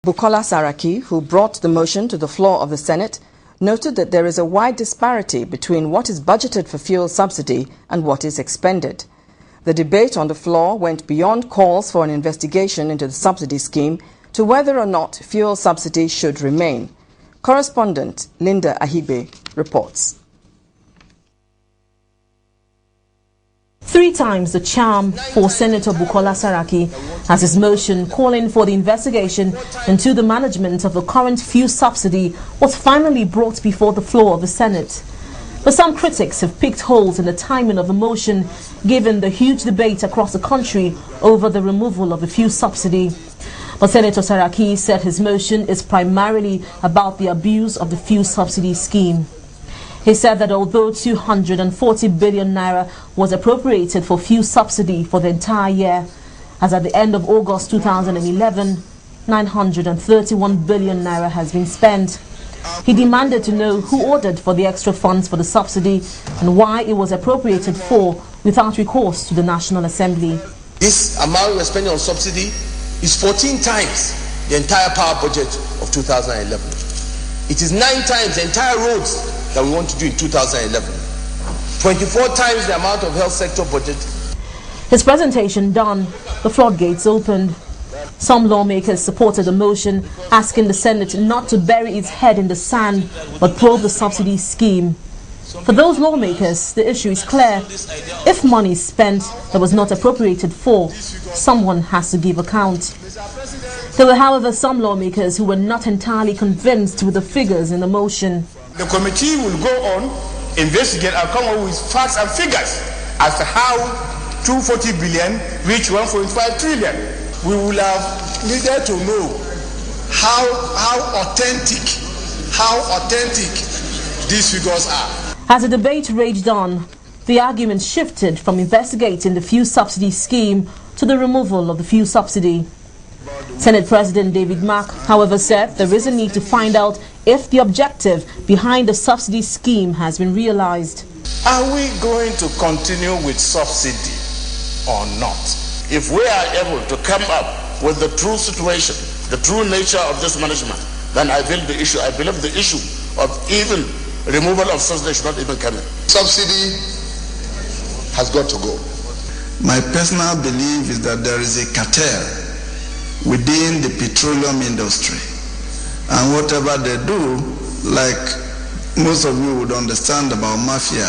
Bukola Saraki, who brought the motion to the floor of the Senate, noted that there is a wide disparity between what is budgeted for fuel subsidy and what is expended. The debate on the floor went beyond calls for an investigation into the subsidy scheme to whether or not fuel subsidy should remain. Correspondent Linda Ahibe reports. 3 times the charm for Senator Bukola Saraki as his motion calling for the investigation into the management of the current fuel subsidy was finally brought before the floor of the Senate. But some critics have picked holes in the timing of the motion given the huge debate across the country over the removal of the fuel subsidy. But Senator Saraki said his motion is primarily about the abuse of the fuel subsidy scheme. He said that although 240 billion naira was appropriated for fuel subsidy for the entire year, as at the end of August 2011, 931 billion naira has been spent. He demanded to know who ordered for the extra funds for the subsidy and why it was appropriated for without recourse to the National Assembly. This amount we're spending on subsidy is 14 times the entire power budget of 2011. It is 9 times the entire roads that we want to do in 2011. 24 times the amount of health sector budget. His presentation done, the floodgates opened. Some lawmakers supported the motion, asking the Senate not to bury its head in the sand but probe the subsidy scheme. For those lawmakers, the issue is clear. If money is spent that was not appropriated for, someone has to give account. There were, however, some lawmakers who were not entirely convinced with the figures in the motion. The committee will go on, investigate, and come up with facts and figures as to how 240 billion reached 1.5 trillion. We will have needed to know how authentic these figures are. As the debate raged on, the argument shifted from investigating the fuel subsidy scheme to the removal of the fuel subsidy. Senate President David Mark, however, said there is a need to find out if the objective behind the subsidy scheme has been realized. Are we going to continue with subsidy or not? If we are able to come up with the true situation, the true nature of this management, then I believe the issue of even removal of subsidy should not even come in. Subsidy has got to go. My personal belief is that there is a cartel within the petroleum industry, and whatever they do, like most of you would understand about mafia,